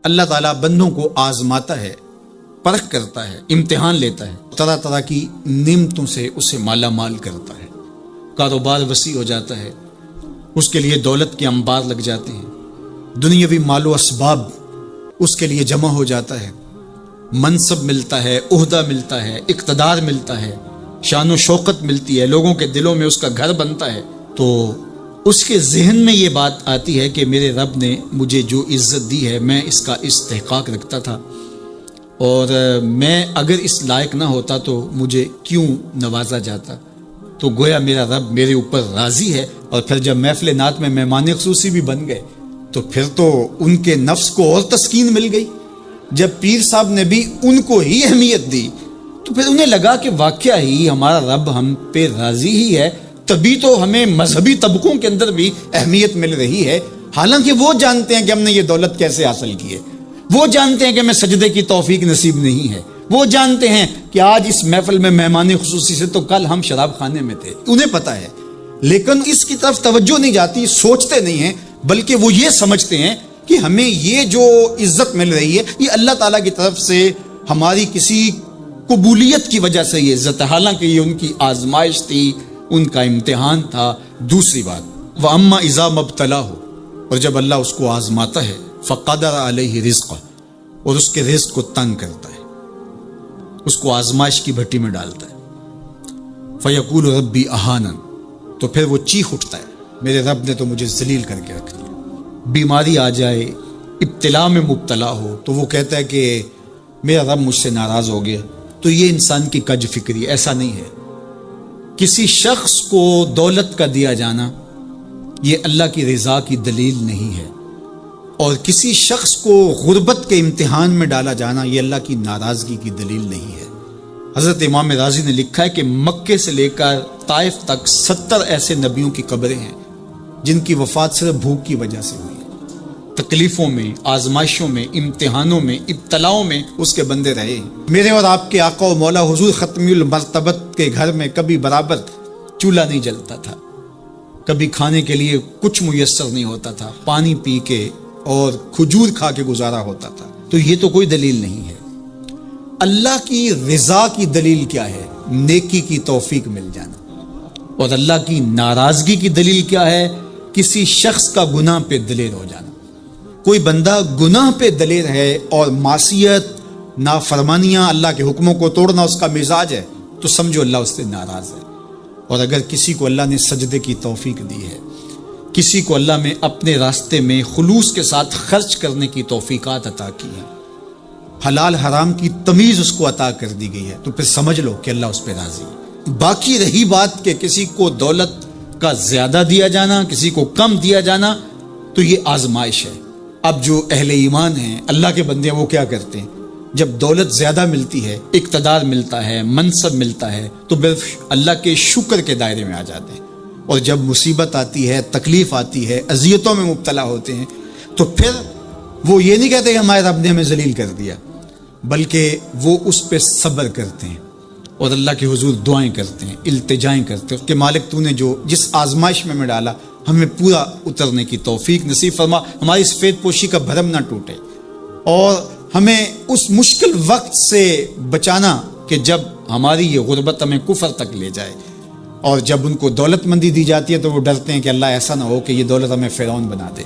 اللہ تعالیٰ بندوں کو آزماتا ہے، پرکھ کرتا ہے، امتحان لیتا ہے، طرح طرح کی نعمتوں سے اسے مالا مال کرتا ہے، کاروبار وسیع ہو جاتا ہے، اس کے لیے دولت کے انبار لگ جاتے ہیں، دنیاوی مال و اسباب اس کے لیے جمع ہو جاتا ہے، منصب ملتا ہے، عہدہ ملتا ہے، اقتدار ملتا ہے، شان و شوکت ملتی ہے، لوگوں کے دلوں میں اس کا گھر بنتا ہے، تو اس کے ذہن میں یہ بات آتی ہے کہ میرے رب نے مجھے جو عزت دی ہے میں اس کا استحقاق رکھتا تھا، اور میں اگر اس لائق نہ ہوتا تو مجھے کیوں نوازا جاتا، تو گویا میرا رب میرے اوپر راضی ہے۔ اور پھر جب محفل نعت میں مہمان خصوصی بھی بن گئے تو پھر تو ان کے نفس کو اور تسکین مل گئی۔ جب پیر صاحب نے بھی ان کو ہی اہمیت دی تو پھر انہیں لگا کہ واقعہ ہی ہمارا رب ہم پہ راضی ہی ہے، تبھی تو ہمیں مذہبی طبقوں کے اندر بھی اہمیت مل رہی ہے، حالانکہ وہ جانتے ہیں کہ ہم نے یہ دولت کیسے حاصل کی ہے، وہ جانتے ہیں کہ ہمیں سجدے کی توفیق نصیب نہیں ہے، وہ جانتے ہیں کہ آج اس محفل میں مہمان خصوصی سے تو کل ہم شراب خانے میں تھے، انہیں پتا ہے، لیکن اس کی طرف توجہ نہیں جاتی، سوچتے نہیں ہیں، بلکہ وہ یہ سمجھتے ہیں کہ ہمیں یہ جو عزت مل رہی ہے یہ اللہ تعالیٰ کی طرف سے ہماری کسی قبولیت کی وجہ سے یہ عزت ہے، حالانکہ یہ ان کی آزمائش تھی، ان کا امتحان تھا۔ دوسری بات، وَأَمَّا إِذَا مَبْتَلَاهُ، اور جب اللہ اس کو آزماتا ہے، فَقَدَرَ عَلَيْهِ رِزْقَهُ، اور اس کے رزق کو تنگ کرتا ہے، اس کو آزمائش کی بھٹی میں ڈالتا ہے، فَيَقُولُ رَبِّي أَهَانَنِ، تو پھر وہ چیخ اٹھتا ہے میرے رب نے تو مجھے ذلیل کر کے رکھ دیا۔ بیماری آ جائے، ابتلا میں مبتلا ہو تو وہ کہتا ہے کہ میرا رب مجھ سے ناراض ہو گیا، تو یہ انسان کی کج فکری، ایسا نہیں ہے۔ کسی شخص کو دولت کا دیا جانا یہ اللہ کی رضا کی دلیل نہیں ہے، اور کسی شخص کو غربت کے امتحان میں ڈالا جانا یہ اللہ کی ناراضگی کی دلیل نہیں ہے۔ حضرت امام رازی نے لکھا ہے کہ مکے سے لے کر طائف تک 70 ایسے نبیوں کی قبریں ہیں جن کی وفات صرف بھوک کی وجہ سے ہوئی، تکلیفوں میں، آزمائشوں میں، امتحانوں میں، ابتلاؤں میں اس کے بندے رہے ہیں۔ میرے اور آپ کے آقا و مولا حضور ختمی المرتبت کے گھر میں کبھی برابر چولہا نہیں جلتا تھا، کبھی کھانے کے لیے کچھ میسر نہیں ہوتا تھا، پانی پی کے اور کھجور کھا کے گزارا ہوتا تھا، تو یہ تو کوئی دلیل نہیں ہے۔ اللہ کی رضا کی دلیل کیا ہے؟ نیکی کی توفیق مل جانا۔ اور اللہ کی ناراضگی کی دلیل کیا ہے؟ کسی شخص کا گناہ پہ دلیر ہو جانا۔ کوئی بندہ گناہ پہ دلیر ہے اور معصیت، نافرمانیاں، اللہ کے حکموں کو توڑنا اس کا مزاج ہے، تو سمجھو اللہ اس سے ناراض ہے۔ اور اگر کسی کو اللہ نے سجدے کی توفیق دی ہے، کسی کو اللہ نے اپنے راستے میں خلوص کے ساتھ خرچ کرنے کی توفیقات عطا کی ہیں، حلال حرام کی تمیز اس کو عطا کر دی گئی ہے، تو پھر سمجھ لو کہ اللہ اس پہ راضی ہے۔ باقی رہی بات کہ کسی کو دولت کا زیادہ دیا جانا، کسی کو کم دیا جانا، تو یہ آزمائش ہے۔ اب جو اہل ایمان ہیں، اللہ کے بندے ہیں، وہ کیا کرتے ہیں؟ جب دولت زیادہ ملتی ہے، اقتدار ملتا ہے، منصب ملتا ہے، تو بس اللہ کے شکر کے دائرے میں آ جاتے ہیں، اور جب مصیبت آتی ہے، تکلیف آتی ہے، اذیتوں میں مبتلا ہوتے ہیں، تو پھر وہ یہ نہیں کہتے کہ ہمارے رب نے ہمیں ذلیل کر دیا، بلکہ وہ اس پہ صبر کرتے ہیں اور اللہ کے حضور دعائیں کرتے ہیں، التجائیں کرتے ہیں کہ مالک تو نے جو جس آزمائش میں ڈالا ہمیں پورا اترنے کی توفیق نصیب فرما، ہماری سفید پوشی کا بھرم نہ ٹوٹے، اور ہمیں اس مشکل وقت سے بچانا کہ جب ہماری یہ غربت ہمیں کفر تک لے جائے۔ اور جب ان کو دولت مندی دی جاتی ہے تو وہ ڈرتے ہیں کہ اللہ ایسا نہ ہو کہ یہ دولت ہمیں فرعون بنا دے،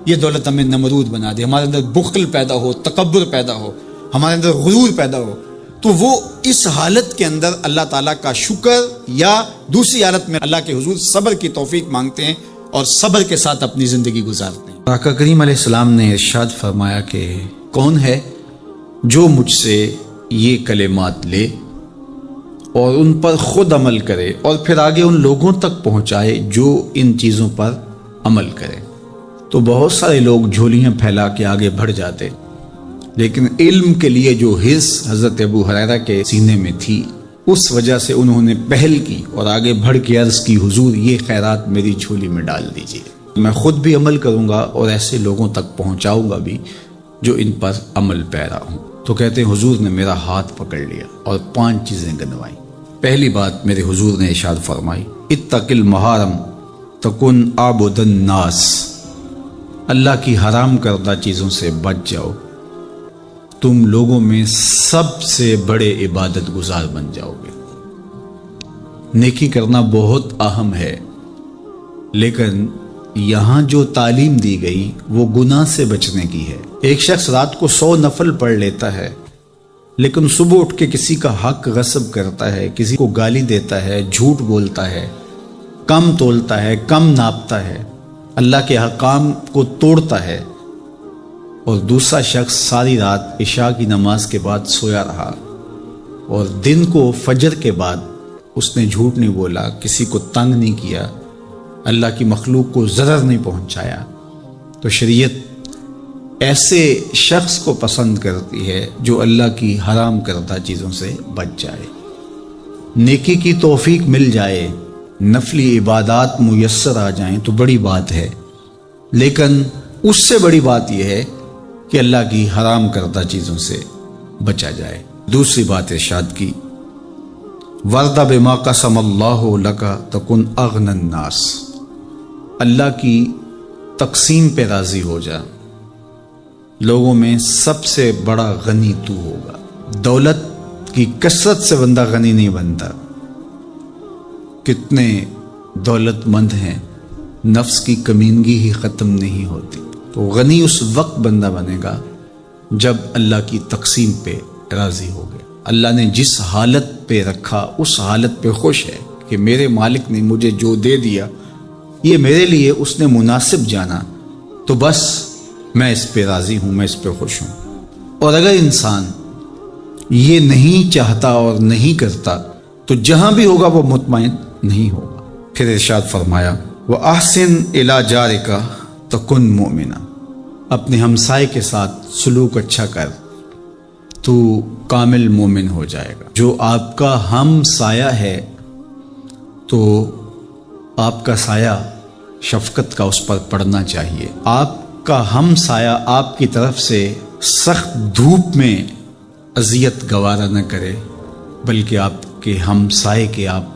یہ دولت ہمیں نمرود بنا دے، ہمارے اندر بخل پیدا ہو، تکبر پیدا ہو، ہمارے اندر غرور پیدا ہو، تو وہ اس حالت کے اندر اللہ تعالیٰ کا شکر یا دوسری حالت میں اللہ کے حضور صبر کی توفیق مانگتے ہیں اور صبر کے ساتھ اپنی زندگی گزارتے ہیں۔ آقا کریم علیہ السلام نے ارشاد فرمایا کہ کون ہے جو مجھ سے یہ کلمات لے اور ان پر خود عمل کرے اور پھر آگے ان لوگوں تک پہنچائے جو ان چیزوں پر عمل کرے۔ تو بہت سارے لوگ جھولیاں پھیلا کے آگے بڑھ جاتے، لیکن علم کے لیے جو حرص حضرت ابو ہریرہ کے سینے میں تھی، اس وجہ سے انہوں نے پہل کی اور آگے بڑھ کے عرض کی حضور یہ خیرات میری جھولی میں ڈال دیجیے، میں خود بھی عمل کروں گا اور ایسے لوگوں تک پہنچاؤں گا بھی جو ان پر عمل پیرا ہوں۔ تو کہتے ہیں حضور نے میرا ہاتھ پکڑ لیا اور 5 چیزیں گنوائیں۔ پہلی بات میرے حضور نے ارشاد فرمائی، اتق المحارم تکن عابد الناس، اللہ کی حرام کردہ چیزوں سے بچ جاؤ تم لوگوں میں سب سے بڑے عبادت گزار بن جاؤ گے۔ نیکی کرنا بہت اہم ہے، لیکن یہاں جو تعلیم دی گئی وہ گناہ سے بچنے کی ہے۔ ایک شخص رات کو 100 نفل پڑھ لیتا ہے، لیکن صبح اٹھ کے کسی کا حق غصب کرتا ہے، کسی کو گالی دیتا ہے، جھوٹ بولتا ہے، کم تولتا ہے، کم ناپتا ہے، اللہ کے احکام کو توڑتا ہے، اور دوسرا شخص ساری رات عشاء کی نماز کے بعد سویا رہا اور دن کو فجر کے بعد اس نے جھوٹ نہیں بولا، کسی کو تنگ نہیں کیا، اللہ کی مخلوق کو ضرر نہیں پہنچایا، تو شریعت ایسے شخص کو پسند کرتی ہے جو اللہ کی حرام کردہ چیزوں سے بچ جائے۔ نیکی کی توفیق مل جائے، نفلی عبادات میسر آ جائیں تو بڑی بات ہے، لیکن اس سے بڑی بات یہ ہے کہ اللہ کی حرام کردہ چیزوں سے بچا جائے۔ دوسری بات ارشاد کی، وَرْضَ بِمَا قَسَمَ اللَّهُ لَكَ تَكُنْ أَغْنَى النَّاسِ، اللہ کی تقسیم پہ راضی ہو جا، لوگوں میں سب سے بڑا غنی تو ہوگا۔ دولت کی کثرت سے بندہ غنی نہیں بنتا، کتنے دولت مند ہیں، نفس کی کمینگی ہی ختم نہیں ہوتی۔ تو غنی اس وقت بندہ بنے گا جب اللہ کی تقسیم پہ راضی ہو گیا، اللہ نے جس حالت پہ رکھا اس حالت پہ خوش ہے کہ میرے مالک نے مجھے جو دے دیا یہ میرے لیے اس نے مناسب جانا، تو بس میں اس پہ راضی ہوں، میں اس پہ خوش ہوں۔ اور اگر انسان یہ نہیں چاہتا اور نہیں کرتا تو جہاں بھی ہوگا وہ مطمئن نہیں ہوگا۔ پھر ارشاد فرمایا، وَأَحْسِنْ إِلَىٰ جَارِكَ تَكُنْ مُؤْمِنًا، اپنے ہمسائے کے ساتھ سلوک اچھا کر تو کامل مومن ہو جائے گا۔ جو آپ کا ہم سایہ ہے تو آپ کا سایہ شفقت کا اس پر پڑنا چاہیے۔ آپ کا ہم سایہ آپ کی طرف سے سخت دھوپ میں اذیت گوارا نہ کرے، بلکہ آپ کے ہم سائے کے آپ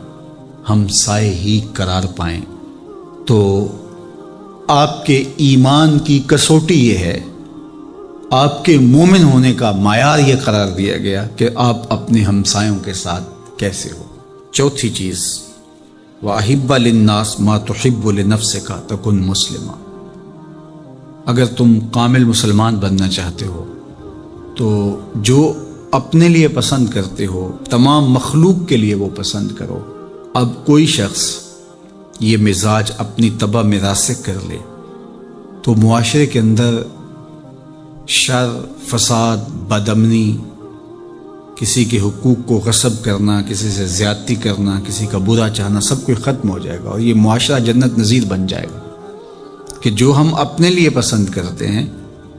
ہم سائے ہی قرار پائیں، تو آپ کے ایمان کی کسوٹی یہ ہے، آپ کے مومن ہونے کا معیار یہ قرار دیا گیا کہ آپ اپنے ہمسایوں کے ساتھ کیسے ہو۔ چوتھی چیز، وَأَحِبَّ لِلنَّاسِ مَا تُحِبُّ لِنَفْسِكَ تَكُنْ مُسْلِمًا، اگر تم کامل مسلمان بننا چاہتے ہو تو جو اپنے لیے پسند کرتے ہو تمام مخلوق کے لیے وہ پسند کرو۔ اب کوئی شخص یہ مزاج اپنی طبع میں راسخ کر لے تو معاشرے کے اندر شر، فساد، بدامنی، کسی کے حقوق کو غصب کرنا، کسی سے زیادتی کرنا، کسی کا برا چاہنا، سب کچھ ختم ہو جائے گا، اور یہ معاشرہ جنت نظیر بن جائے گا کہ جو ہم اپنے لیے پسند کرتے ہیں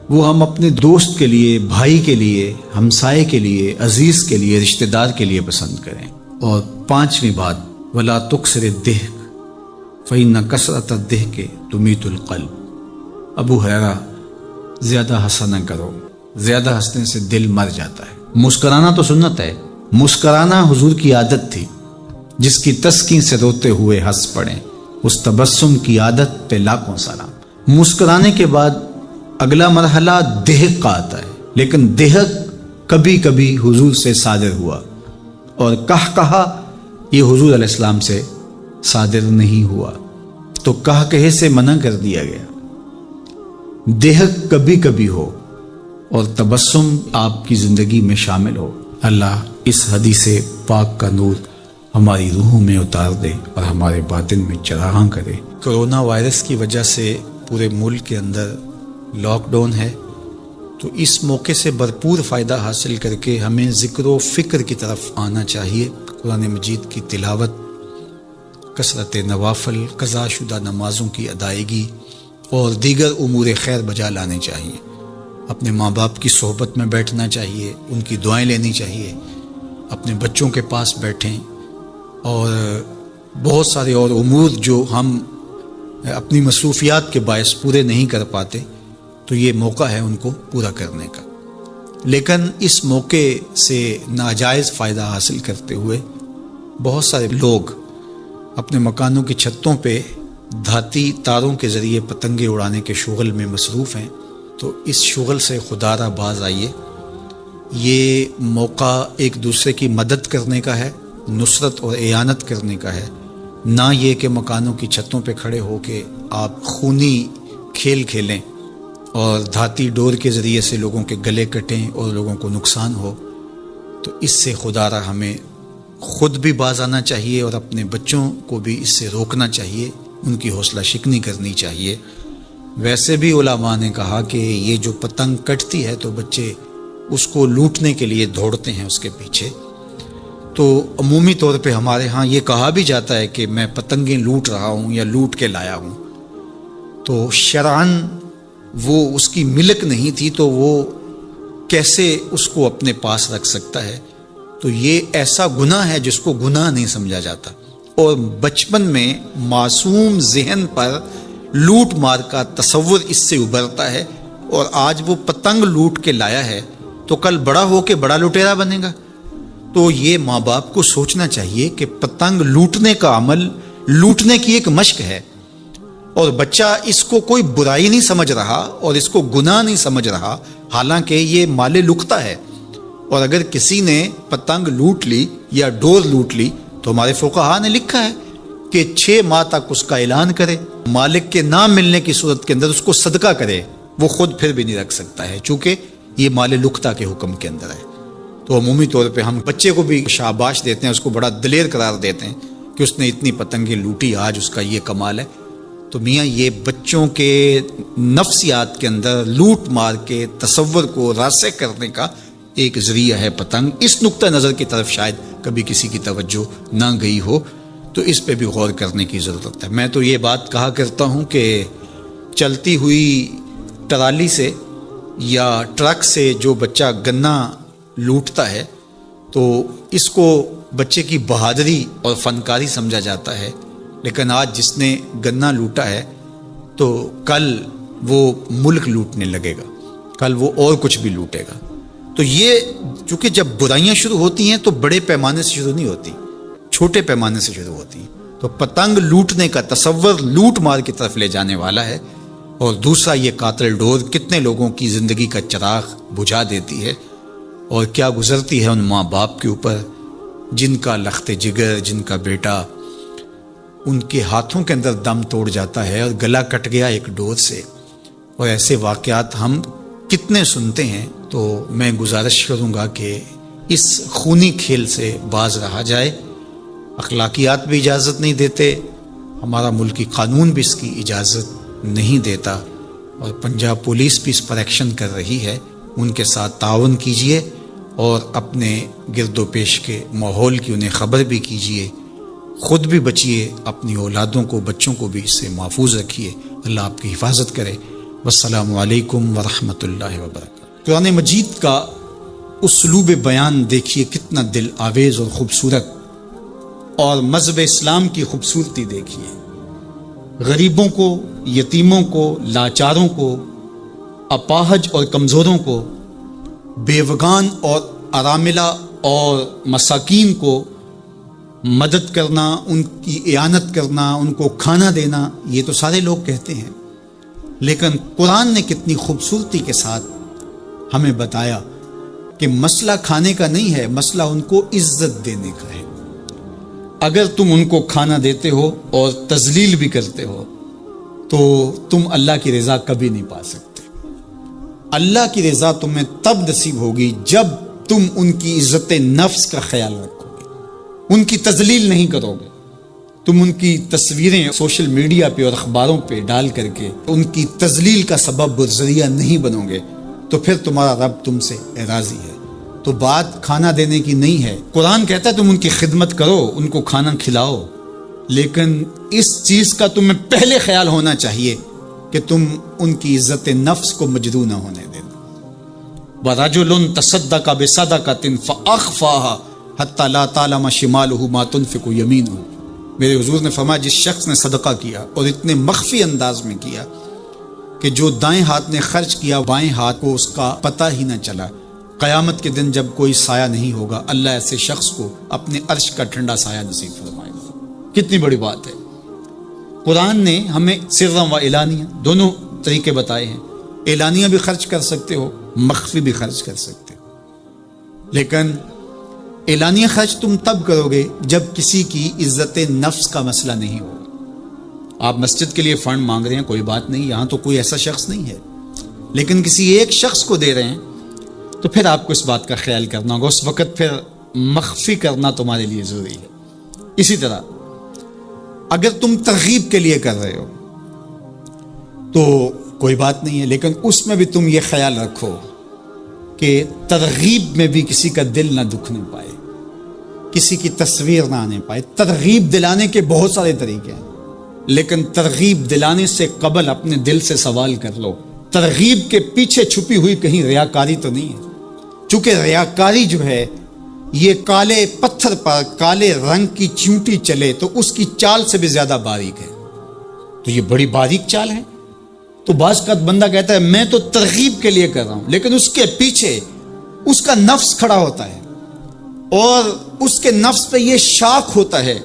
وہ ہم اپنے دوست کے لیے، بھائی کے لیے، ہمسائے کے لیے، عزیز کے لیے، رشتہ دار کے لیے پسند کریں۔ اور پانچویں بات، وَلَا تُكْثِرِ الضِّحْكَ فَإِنَّ كَثْرَةَ الضِّحْكِ تُمِيتُ الْقَلْبَ، ابو ہریرہ زیادہ ہنسا نہ کرو، زیادہ ہنسنے سے دل مر جاتا ہے۔ مسکرانا تو سنت ہے، مسکرانا حضور کی عادت تھی، جس کی تسکین سے روتے ہوئے ہنس پڑیں، اس تبسم کی عادت پہ لاکھوں سلام۔ مسکرانے کے بعد اگلا مرحلہ دہک کا آتا ہے، لیکن دہک کبھی کبھی حضور سے صادر ہوا، اور کہا یہ حضور علیہ السلام سے صادر نہیں ہوا، تو کہے سے منع کر دیا گیا۔ دہک کبھی کبھی ہو اور تبسم آپ کی زندگی میں شامل ہو۔ اللہ اس حدیث پاک کا نور ہماری روحوں میں اتار دے اور ہمارے باطن میں چراغاں کرے۔ کرونا وائرس کی وجہ سے پورے ملک کے اندر لاک ڈاؤن ہے، تو اس موقع سے بھرپور فائدہ حاصل کر کے ہمیں ذکر و فکر کی طرف آنا چاہیے۔ قرآن مجید کی تلاوت، کثرت نوافل، قضا شدہ نمازوں کی ادائیگی اور دیگر امور خیر بجا لانے چاہیے۔ اپنے ماں باپ کی صحبت میں بیٹھنا چاہیے، ان کی دعائیں لینی چاہیے، اپنے بچوں کے پاس بیٹھیں، اور بہت سارے اور امور جو ہم اپنی مصروفیات کے باعث پورے نہیں کر پاتے، تو یہ موقع ہے ان کو پورا کرنے کا۔ لیکن اس موقع سے ناجائز فائدہ حاصل کرتے ہوئے بہت سارے لوگ اپنے مکانوں کی چھتوں پہ دھاتی تاروں کے ذریعے پتنگیں اڑانے کے شغل میں مصروف ہیں، تو اس شغل سے خدا را باز آئیے یہ موقع ایک دوسرے کی مدد کرنے کا ہے، نصرت اور اعانت کرنے کا ہے، نہ یہ کہ مکانوں کی چھتوں پہ کھڑے ہو کے آپ خونی کھیل کھیلیں اور دھاتی ڈور کے ذریعے سے لوگوں کے گلے کٹیں اور لوگوں کو نقصان ہو۔ تو اس سے خدا را ہمیں خود بھی باز آنا چاہیے اور اپنے بچوں کو بھی اس سے روکنا چاہیے، ان کی حوصلہ شکنی کرنی چاہیے۔ ویسے بھی علماء نے کہا کہ یہ جو پتنگ کٹتی ہے تو بچے اس کو لوٹنے کے لیے دوڑتے ہیں اس کے پیچھے۔ تو عمومی طور پہ ہمارے ہاں یہ کہا بھی جاتا ہے کہ میں پتنگیں لوٹ رہا ہوں یا لوٹ کے لایا ہوں، تو شرعاً وہ اس کی ملک نہیں تھی تو وہ کیسے اس کو اپنے پاس رکھ سکتا ہے؟ تو یہ ایسا گناہ ہے جس کو گناہ نہیں سمجھا جاتا، اور بچپن میں معصوم ذہن پر لوٹ مار کا تصور اس سے ابھرتا ہے، اور آج وہ پتنگ لوٹ کے لایا ہے تو کل بڑا ہو کے بڑا لٹیرا بنے گا۔ تو یہ ماں باپ کو سوچنا چاہیے کہ پتنگ لوٹنے کا عمل لوٹنے کی ایک مشق ہے، اور بچہ اس کو کوئی برائی نہیں سمجھ رہا اور اس کو گناہ نہیں سمجھ رہا، حالانکہ یہ مال لقطہ ہے۔ اور اگر کسی نے پتنگ لوٹ لی یا ڈور لوٹ لی تو ہمارے فقہا نے لکھا ہے کہ 6 ماہ تک اس کا اعلان کرے، مالک کے نہ ملنے کی صورت کے اندر اس کو صدقہ کرے، وہ خود پھر بھی نہیں رکھ سکتا ہے چونکہ یہ مال لقطہ کے حکم کے اندر ہے۔ تو عمومی طور پہ ہم بچے کو بھی شاباش دیتے ہیں، اس کو بڑا دلیر قرار دیتے ہیں کہ اس نے اتنی پتنگیں لوٹی، آج اس کا یہ کمال ہے۔ تو میاں یہ بچوں کے نفسیات کے اندر لوٹ مار کے تصور کو راسخ کرنے کا ایک ذریعہ ہے پتنگ۔ اس نقطہ نظر کی طرف شاید کبھی کسی کی توجہ نہ گئی ہو، تو اس پہ بھی غور کرنے کی ضرورت ہے۔ میں تو یہ بات کہا کرتا ہوں کہ چلتی ہوئی ٹرالی سے یا ٹرک سے جو بچہ گنا لوٹتا ہے تو اس کو بچے کی بہادری اور فنکاری سمجھا جاتا ہے، لیکن آج جس نے گنا لوٹا ہے تو کل وہ ملک لوٹنے لگے گا، کل وہ اور کچھ بھی لوٹے گا۔ تو یہ چونکہ جب برائیاں شروع ہوتی ہیں تو بڑے پیمانے سے شروع نہیں ہوتی، چھوٹے پیمانے سے شروع ہوتی ہیں۔ تو پتنگ لوٹنے کا تصور لوٹ مار کی طرف لے جانے والا ہے، اور دوسرا یہ قاتل ڈور کتنے لوگوں کی زندگی کا چراغ بجھا دیتی ہے، اور کیا گزرتی ہے ان ماں باپ کے اوپر جن کا لخت جگر، جن کا بیٹا ان کے ہاتھوں کے اندر دم توڑ جاتا ہے اور گلا کٹ گیا ایک ڈور سے۔ اور ایسے واقعات ہم کتنے سنتے ہیں۔ تو میں گزارش کروں گا کہ اس خونی کھیل سے باز رہا جائے۔ اخلاقیات بھی اجازت نہیں دیتے، ہمارا ملکی قانون بھی اس کی اجازت نہیں دیتا، اور پنجاب پولیس بھی اس پر ایکشن کر رہی ہے۔ ان کے ساتھ تعاون کیجئے اور اپنے گرد و پیش کے ماحول کی انہیں خبر بھی کیجئے، خود بھی بچیے، اپنی اولادوں کو، بچوں کو بھی اس سے محفوظ رکھیے۔ اللہ آپ کی حفاظت کرے۔ والسلام علیکم ورحمۃ اللہ وبرکاتہ۔ قرآن مجید کا اسلوب بیان دیکھیے کتنا دل آویز اور خوبصورت، اور مذہب اسلام کی خوبصورتی دیکھیے۔ غریبوں کو، یتیموں کو، لاچاروں کو، اپاہج اور کمزوروں کو، بیوگان اور اراملہ اور مساکین کو مدد کرنا، ان کی اعانت کرنا، ان کو کھانا دینا، یہ تو سارے لوگ کہتے ہیں، لیکن قرآن نے کتنی خوبصورتی کے ساتھ ہمیں بتایا کہ مسئلہ کھانے کا نہیں ہے، مسئلہ ان کو عزت دینے کا ہے۔ اگر تم ان کو کھانا دیتے ہو اور تذلیل بھی کرتے ہو تو تم اللہ کی رضا کبھی نہیں پا سکتے۔ اللہ کی رضا تمہیں تب نصیب ہوگی جب تم ان کی عزت نفس کا خیال رکھو گے، ان کی تذلیل نہیں کرو گے، تم ان کی تصویریں سوشل میڈیا پہ اور اخباروں پہ ڈال کر کے ان کی تذلیل کا سبب اور ذریعہ نہیں بنو گے، تو پھر تمہارا رب تم سے راضی ہے۔ تو بات کھانا دینے کی نہیں ہے، قرآن کہتا ہے تم ان کی خدمت کرو، ان کو کھانا کھلاؤ، لیکن اس چیز کا تمہیں پہلے خیال ہونا چاہیے کہ تم ان کی عزت نفس کو مجروح نہ ہونے دینا۔ وَرَجُلٌ تَصَدَّقَ بِصَدَقَةٍ فَأَخْفَاهَا حَتَّى لَا تَعْلَمَ شِمَالُهُ مَا تُنْفِقُ يَمِينُهُ۔ میرے حضور نے فرمایا جس شخص نے صدقہ کیا اور اتنے مخفی انداز میں کیا کہ جو دائیں ہاتھ نے خرچ کیا بائیں ہاتھ کو اس کا پتہ ہی نہ چلا، قیامت کے دن جب کوئی سایہ نہیں ہوگا اللہ ایسے شخص کو اپنے عرش کا ٹھنڈا سایہ نصیب فرمائے گا۔ کتنی بڑی بات ہے۔ قرآن نے ہمیں سرًا و اعلانیہ دونوں طریقے بتائے ہیں۔ اعلانیہ بھی خرچ کر سکتے ہو، مخفی بھی خرچ کر سکتے ہو۔ لیکن اعلانیہ خرچ تم تب کرو گے جب کسی کی عزت نفس کا مسئلہ نہیں ہو. آپ مسجد کے لیے فنڈ مانگ رہے ہیں، کوئی بات نہیں، یہاں تو کوئی ایسا شخص نہیں ہے، لیکن کسی ایک شخص کو دے رہے ہیں تو پھر آپ کو اس بات کا خیال کرنا ہوگا، اس وقت پھر مخفی کرنا تمہارے لیے ضروری ہے. اسی طرح اگر تم ترغیب کے لیے کر رہے ہو تو کوئی بات نہیں ہے، لیکن اس میں بھی تم یہ خیال رکھو کہ ترغیب میں بھی کسی کا دل نہ دکھنے پائے، کسی کی تصویر نہ آنے پائے. ترغیب دلانے کے بہت سارے طریقے ہیں، لیکن ترغیب دلانے سے قبل اپنے دل سے سوال کر لو، ترغیب کے پیچھے چھپی ہوئی کہیں ریاکاری تو نہیں ہے؟ چونکہ ریاکاری جو ہے یہ کالے پتھر پر کالے رنگ کی چیونٹی چلے تو اس کی چال سے بھی زیادہ باریک ہے، تو یہ بڑی باریک چال ہے. تو بعض کا بندہ کہتا ہے میں تو ترغیب کے لیے کر رہا ہوں، لیکن اس کے پیچھے اس کا نفس کھڑا ہوتا ہے اور اس کے نفس پہ یہ شاک ہوتا ہے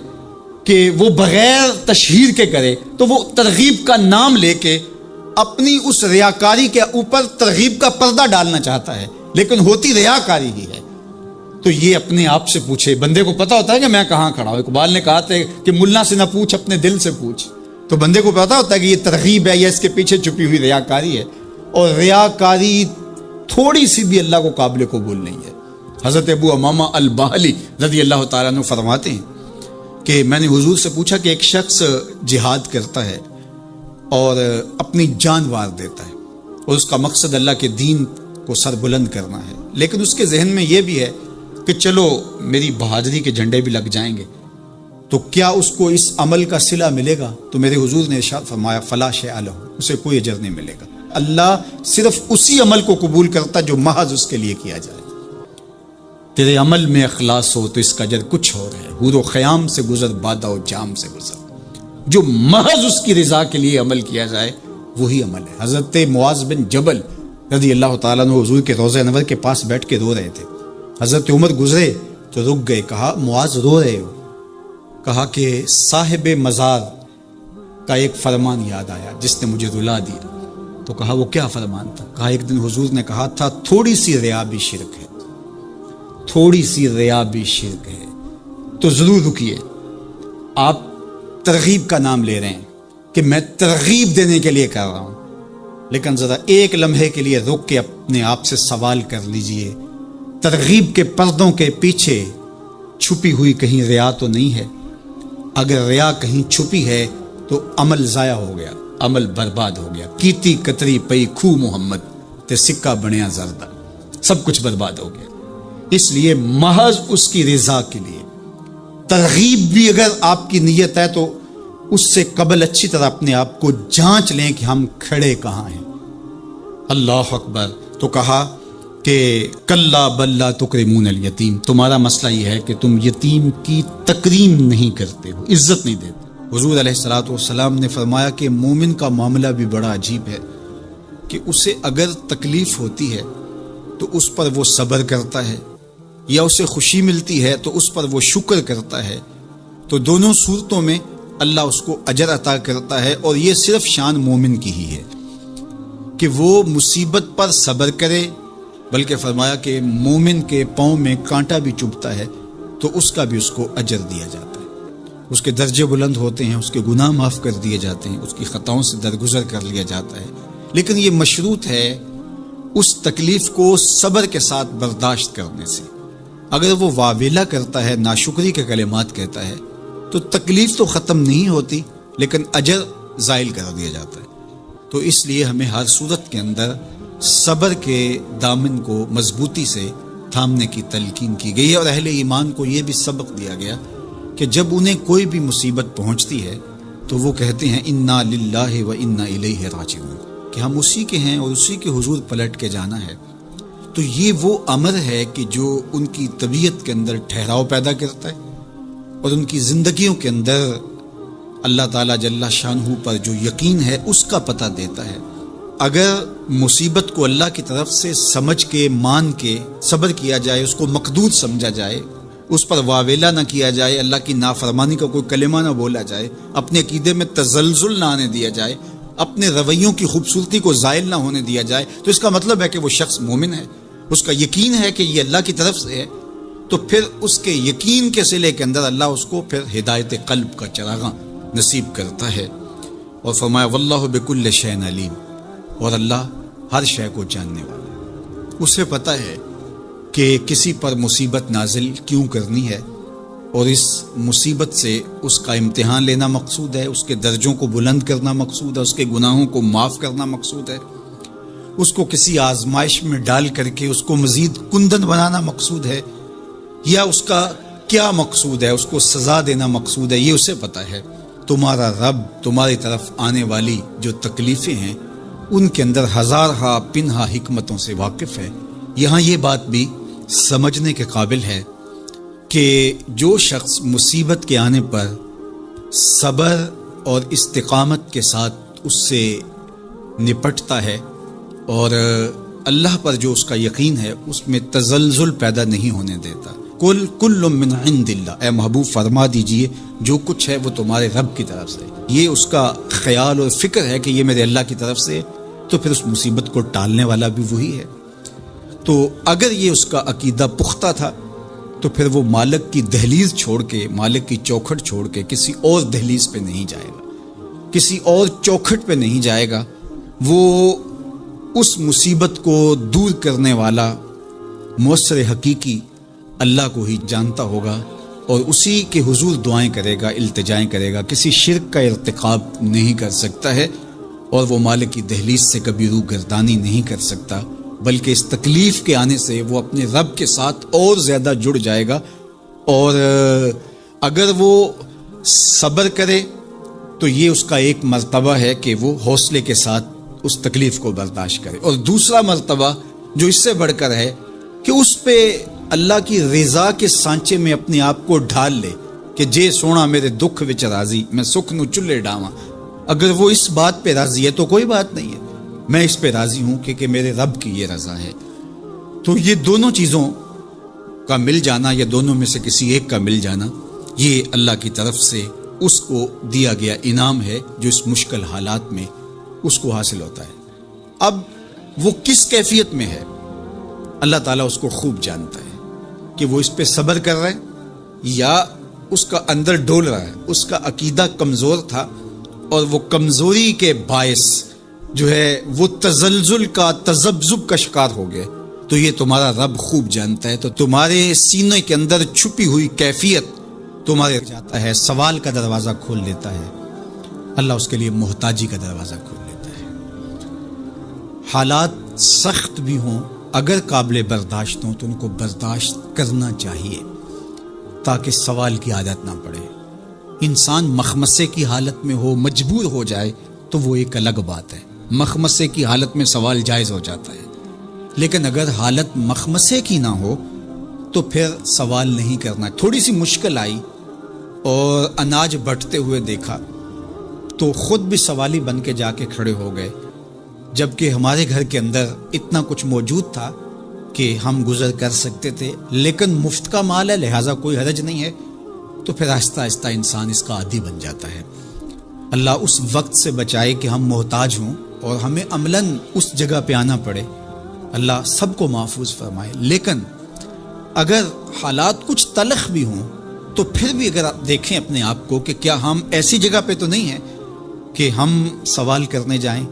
کہ وہ بغیر تشہیر کے کرے، تو وہ ترغیب کا نام لے کے اپنی اس ریاکاری کے اوپر ترغیب کا پردہ ڈالنا چاہتا ہے، لیکن ہوتی ریاکاری ہی ہے. تو یہ اپنے آپ سے پوچھے. بندے کو پتا ہوتا ہے کہ میں کہاں کھڑا ہوں. اقبال نے کہا تھا کہ ملا سے نہ پوچھ اپنے دل سے پوچھ. تو بندے کو پتا ہوتا ہے کہ یہ ترغیب ہے یا اس کے پیچھے چھپی ہوئی ریاکاری ہے، اور ریاکاری تھوڑی سی بھی اللہ کو قابل قبول نہیں ہے. حضرت ابو امامہ الباہلی رضی اللہ تعالیٰ عنہ فرماتے ہیں کہ میں نے حضور سے پوچھا کہ ایک شخص جہاد کرتا ہے اور اپنی جان وار دیتا ہے اور اس کا مقصد اللہ کے دین کو سر بلند کرنا ہے، لیکن اس کے ذہن میں یہ بھی ہے کہ چلو میری بہادری کے جھنڈے بھی لگ جائیں گے، تو کیا اس کو اس عمل کا صلہ ملے گا؟ تو میرے حضور نے ارشاد فرمایا فلا شیء لہ، اسے کوئی اجر نہیں ملے گا. اللہ صرف اسی عمل کو قبول کرتا جو محض اس کے لیے کیا جائے. تیرے عمل میں اخلاص ہو تو اس کا اجر کچھ اور ہے. حور و خیام سے گزر، بادہ و جام سے گزر. جو محض اس کی رضا کے لیے عمل کیا جائے وہی عمل ہے. حضرت معاذ بن جبل رضی اللہ تعالیٰ عنہ حضور کے روضہ انور کے پاس بیٹھ کے رو رہے تھے. حضرت عمر گزرے تو رک گئے. کہا معاذ رو رہے ہو؟ کہا کہ صاحب مزار کا ایک فرمان یاد آیا جس نے مجھے رلا دی. تو کہا وہ کیا فرمان تھا؟ کہا ایک دن حضور نے کہا تھا تھوڑی سی ریا بھی شرک ہے، تھوڑی سی ریا بھی شرک ہے. تو ضرور رکیے. آپ ترغیب کا نام لے رہے ہیں کہ میں ترغیب دینے کے لیے کر رہا ہوں، لیکن ذرا ایک لمحے کے لیے رک کے اپنے آپ سے سوال کر لیجئے، ترغیب کے پردوں کے پیچھے چھپی ہوئی کہیں ریا تو نہیں ہے؟ اگر ریا کہیں چھپی ہے تو عمل ضائع ہو گیا، عمل برباد ہو گیا. کیتی کتری پئی کھو محمد تے سکہ بنیا زردہ، سب کچھ برباد ہو گیا. اس لیے محض اس کی رضا کے لیے ترغیب بھی اگر آپ کی نیت ہے تو اس سے قبل اچھی طرح اپنے آپ کو جانچ لیں کہ ہم کھڑے کہاں ہیں. اللہ اکبر. تو کہا کہ کلا بل لا تکرمون الیتیم، تمہارا مسئلہ یہ ہے کہ تم یتیم کی تکریم نہیں کرتے ہو، عزت نہیں دیتے. حضور علیہ الصلوۃ والسلام نے فرمایا کہ مومن کا معاملہ بھی بڑا عجیب ہے کہ اسے اگر تکلیف ہوتی ہے تو اس پر وہ صبر کرتا ہے، یا اسے خوشی ملتی ہے تو اس پر وہ شکر کرتا ہے. تو دونوں صورتوں میں اللہ اس کو اجر عطا کرتا ہے، اور یہ صرف شان مومن کی ہی ہے کہ وہ مصیبت پر صبر کرے. بلکہ فرمایا کہ مومن کے پاؤں میں کانٹا بھی چبھتا ہے تو اس کا بھی اس کو اجر دیا جاتا ہے، اس کے درجے بلند ہوتے ہیں، اس کے گناہ معاف کر دیے جاتے ہیں، اس کی خطاؤں سے درگزر کر لیا جاتا ہے. لیکن یہ مشروط ہے اس تکلیف کو صبر کے ساتھ برداشت کرنے سے. اگر وہ واویلا کرتا ہے، ناشکری کے کلمات کہتا ہے، تو تکلیف تو ختم نہیں ہوتی لیکن اجر زائل کر دیا جاتا ہے. تو اس لیے ہمیں ہر صورت کے اندر صبر کے دامن کو مضبوطی سے تھامنے کی تلقین کی گئی ہے. اور اہل ایمان کو یہ بھی سبق دیا گیا کہ جب انہیں کوئی بھی مصیبت پہنچتی ہے تو وہ کہتے ہیں انا للہ و انا الیہ راجعون، کہ ہم اسی کے ہیں اور اسی کے حضور پلٹ کے جانا ہے. تو یہ وہ امر ہے کہ جو ان کی طبیعت کے اندر ٹھہراؤ پیدا کرتا ہے اور ان کی زندگیوں کے اندر اللہ تعالیٰ جل شانہ پر جو یقین ہے اس کا پتہ دیتا ہے. اگر مصیبت کو اللہ کی طرف سے سمجھ کے مان کے صبر کیا جائے، اس کو مقدور سمجھا جائے، اس پر واویلا نہ کیا جائے، اللہ کی نافرمانی کا کوئی کلمہ نہ بولا جائے، اپنے عقیدے میں تزلزل نہ آنے دیا جائے، اپنے رویوں کی خوبصورتی کو زائل نہ ہونے دیا جائے، تو اس کا مطلب ہے کہ وہ شخص مومن ہے. اس کا یقین ہے کہ یہ اللہ کی طرف سے ہے، تو پھر اس کے یقین کے صلے کے اندر اللہ اس کو پھر ہدایت قلب کا چراغاں نصیب کرتا ہے۔ اور فرمایا واللہ بکل شیء علیم، اور اللہ ہر شے کو جاننے والا ہے، اسے پتہ ہے کہ کسی پر مصیبت نازل کیوں کرنی ہے، اور اس مصیبت سے اس کا امتحان لینا مقصود ہے، اس کے درجوں کو بلند کرنا مقصود ہے، اس کے گناہوں کو معاف کرنا مقصود ہے، اس کو کسی آزمائش میں ڈال کر کے اس کو مزید کندن بنانا مقصود ہے، یا اس کا کیا مقصود ہے، اس کو سزا دینا مقصود ہے، یہ اسے پتہ ہے۔ تمہارا رب تمہاری طرف آنے والی جو تکلیفیں ہیں ان کے اندر ہزارہا پنہا حکمتوں سے واقف ہے۔ یہاں یہ بات بھی سمجھنے کے قابل ہے کہ جو شخص مصیبت کے آنے پر صبر اور استقامت کے ساتھ اس سے نپٹتا ہے اور اللہ پر جو اس کا یقین ہے اس میں تزلزل پیدا نہیں ہونے دیتا، کل من عند اللہ، اے محبوب فرما دیجئے جو کچھ ہے وہ تمہارے رب کی طرف سے، یہ اس کا خیال اور فکر ہے کہ یہ میرے اللہ کی طرف سے، تو پھر اس مصیبت کو ٹالنے والا بھی وہی ہے۔ تو اگر یہ اس کا عقیدہ پختہ تھا تو پھر وہ مالک کی دہلیز چھوڑ کے، مالک کی چوکھٹ چھوڑ کے کسی اور دہلیز پہ نہیں جائے گا، کسی اور چوکھٹ پہ نہیں جائے گا، وہ اس مصیبت کو دور کرنے والا مؤثر حقیقی اللہ کو ہی جانتا ہوگا، اور اسی کے حضور دعائیں کرے گا، التجائیں کرے گا، کسی شرک کا ارتکاب نہیں کر سکتا ہے، اور وہ مالک کی دہلیز سے کبھی روح گردانی نہیں کر سکتا، بلکہ اس تکلیف کے آنے سے وہ اپنے رب کے ساتھ اور زیادہ جڑ جائے گا، اور اگر وہ صبر کرے تو یہ اس کا ایک مرتبہ ہے کہ وہ حوصلے کے ساتھ اس تکلیف کو برداشت کرے، اور دوسرا مرتبہ جو اس سے بڑھ کر ہے کہ اس پہ اللہ کی رضا کے سانچے میں اپنے آپ کو ڈھال لے کہ جے سونا میرے دکھ وچ راضی، میں سکھ نو چلے ڈاواں۔ اگر وہ اس بات پہ راضی ہے تو کوئی بات نہیں ہے، میں اس پہ راضی ہوں کہ میرے رب کی یہ رضا ہے۔ تو یہ دونوں چیزوں کا مل جانا، یا دونوں میں سے کسی ایک کا مل جانا، یہ اللہ کی طرف سے اس کو دیا گیا انعام ہے جو اس مشکل حالات میں اس کو حاصل ہوتا ہے۔ اب وہ کس کیفیت میں ہے اللہ تعالیٰ اس کو خوب جانتا ہے، کہ وہ اس پہ صبر کر رہا ہے یا اس کا اندر ڈول رہا ہے، اس کا عقیدہ کمزور تھا اور وہ کمزوری کے باعث جو ہے وہ تزلزل کا، تذبذب کا شکار ہو گئے، تو یہ تمہارا رب خوب جانتا ہے۔ تو تمہارے سینے کے اندر چھپی ہوئی کیفیت تمہارے جاتا ہے، سوال کا دروازہ کھول دیتا ہے، اللہ اس کے لیے محتاجی کا دروازہ کھول دیتا ہے۔ حالات سخت بھی ہوں، اگر قابل برداشت ہوں تو ان کو برداشت کرنا چاہیے تاکہ سوال کی عادت نہ پڑے۔ انسان مخمصے کی حالت میں ہو، مجبور ہو جائے تو وہ ایک الگ بات ہے، مخمصے کی حالت میں سوال جائز ہو جاتا ہے، لیکن اگر حالت مخمصے کی نہ ہو تو پھر سوال نہیں کرنا۔ تھوڑی سی مشکل آئی اور اناج بٹتے ہوئے دیکھا تو خود بھی سوالی بن کے جا کے کھڑے ہو گئے، جبکہ ہمارے گھر کے اندر اتنا کچھ موجود تھا کہ ہم گزر کر سکتے تھے، لیکن مفت کا مال ہے لہٰذا کوئی حرج نہیں ہے، تو پھر آہستہ آہستہ انسان اس کا عادی بن جاتا ہے۔ اللہ اس وقت سے بچائے کہ ہم محتاج ہوں اور ہمیں عملاً اس جگہ پہ آنا پڑے، اللہ سب کو محفوظ فرمائے۔ لیکن اگر حالات کچھ تلخ بھی ہوں تو پھر بھی اگر آپ دیکھیں اپنے آپ کو کہ کیا ہم ایسی جگہ پہ تو نہیں ہیں کہ ہم سوال کرنے جائیں،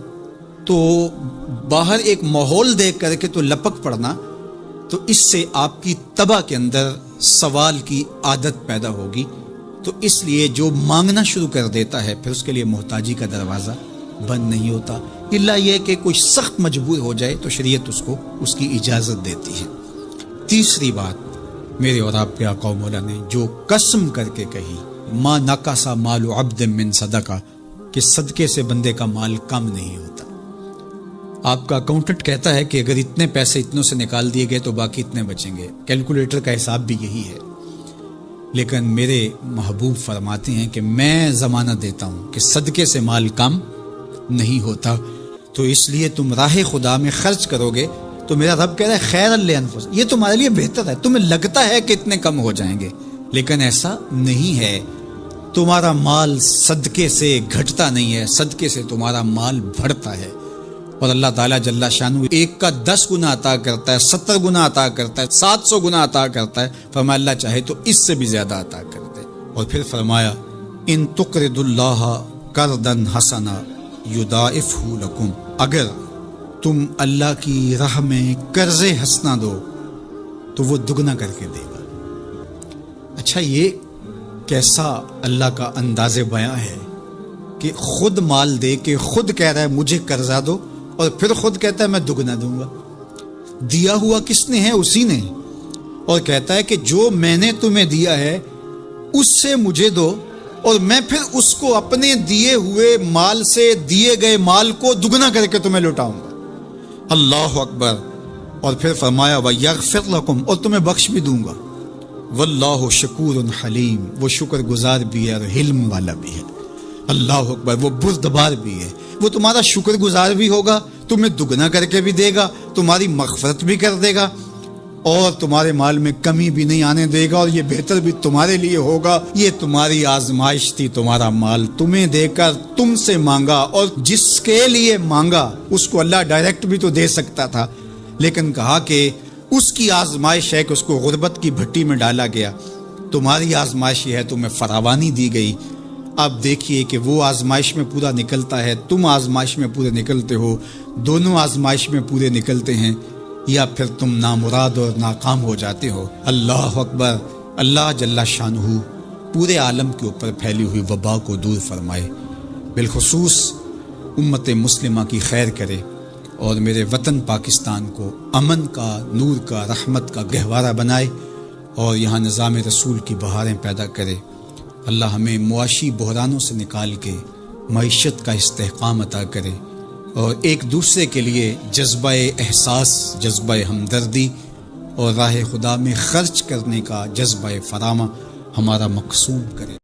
تو باہر ایک ماحول دیکھ کر کے تو لپک پڑنا، تو اس سے آپ کی طبع کے اندر سوال کی عادت پیدا ہوگی، تو اس لیے جو مانگنا شروع کر دیتا ہے پھر اس کے لیے محتاجی کا دروازہ بند نہیں ہوتا، الا یہ کہ کوئی سخت مجبور ہو جائے تو شریعت اس کو اس کی اجازت دیتی ہے۔ تیسری بات میرے اور آپ کے آقا و مولا نے جو قسم کر کے کہی، ما نقص مال عبد من صدقہ، کہ صدقے سے بندے کا مال کم نہیں ہوتا۔ آپ کا اکاؤنٹنٹ کہتا ہے کہ اگر اتنے پیسے اتنوں سے نکال دیے گئے تو باقی اتنے بچیں گے، کیلکولیٹر کا حساب بھی یہی ہے، لیکن میرے محبوب فرماتے ہیں کہ میں ضمانت دیتا ہوں کہ صدقے سے مال کم نہیں ہوتا، تو اس لیے تم راہ خدا میں خرچ کرو گے تو میرا رب کہہ رہا ہے خیر لانفسکم، یہ تمہارے لیے بہتر ہے، تمہیں لگتا ہے کہ اتنے کم ہو جائیں گے لیکن ایسا نہیں ہے، تمہارا مال صدقے سے گھٹتا نہیں ہے، صدقے سے تمہارا مال بڑھتا ہے۔ اور اللہ تعالیٰ جل شانہ ایک کا 10 گنا عطا کرتا ہے، 70 گنا عطا کرتا ہے، 700 گنا عطا کرتا ہے. فرمایا اللہ چاہے تو اس سے بھی زیادہ عطا کر دے. اور پھر فرمایا ان تقرضوا اللہ قرضا حسنا یضاعفہ لکم، اگر تم اللہ کی راہ میں قرض حسنہ دو تو وہ دگنا کر کے دے گا. اچھا، یہ کیسا اللہ کا انداز بیاں ہے کہ خود مال دے کے خود کہہ رہا ہے مجھے قرضہ دو، اور پھر خود کہتا ہے میں دگنا دوں گا. دیا ہوا کس نے ہے؟ اسی نے. اور کہتا ہے کہ جو میں نے تمہیں دیا ہے اس سے مجھے دو، اور میں پھر اس کو اپنے دیے ہوئے مال سے دیے گئے مال کو دگنا کر کے تمہیں لوٹاؤں گا. اللہ اکبر. اور پھر فرمایا وَيَغْفِرْ لَكُمْ، اور تمہیں بخش بھی دوں گا. واللہ شکور حلیم، وہ شکر گزار بھی ہے اور حلم والا بھی ہے. اللہ اکبر. وہ بردبار بھی ہے، وہ تمہارا شکر گزار بھی ہوگا، تمہیں دگنا کر کے بھی دے گا، تمہاری مغفرت بھی کر دے گا، اور تمہارے مال میں کمی بھی نہیں آنے دے گا، اور یہ بہتر بھی تمہارے لیے ہوگا. یہ تمہاری آزمائش تھی، تمہارا مال تمہیں دے کر تم سے مانگا، اور جس کے لیے مانگا اس کو اللہ ڈائریکٹ بھی تو دے سکتا تھا، لیکن کہا کہ اس کی آزمائش ہے کہ اس کو غربت کی بھٹی میں ڈالا گیا. تمہاری آزمائش یہ ہے، تمہیں فراوانی دی گئی. اب دیکھیے کہ وہ آزمائش میں پورا نکلتا ہے، تم آزمائش میں پورے نکلتے ہو، دونوں آزمائش میں پورے نکلتے ہیں، یا پھر تم نامراد اور ناکام ہو جاتے ہو. اللہ اکبر. اللہ جل شانہ پورے عالم کے اوپر پھیلی ہوئی وبا کو دور فرمائے، بالخصوص امت مسلمہ کی خیر کرے، اور میرے وطن پاکستان کو امن کا، نور کا، رحمت کا گہوارہ بنائے، اور یہاں نظام رسول کی بہاریں پیدا کرے. اللہ ہمیں معاشی بحرانوں سے نکال کے معیشت کا استحکام عطا کرے، اور ایک دوسرے کے لیے جذبہ احساس، جذبہ ہمدردی اور راہ خدا میں خرچ کرنے کا جذبہ فراواں ہمارا مقصود کرے.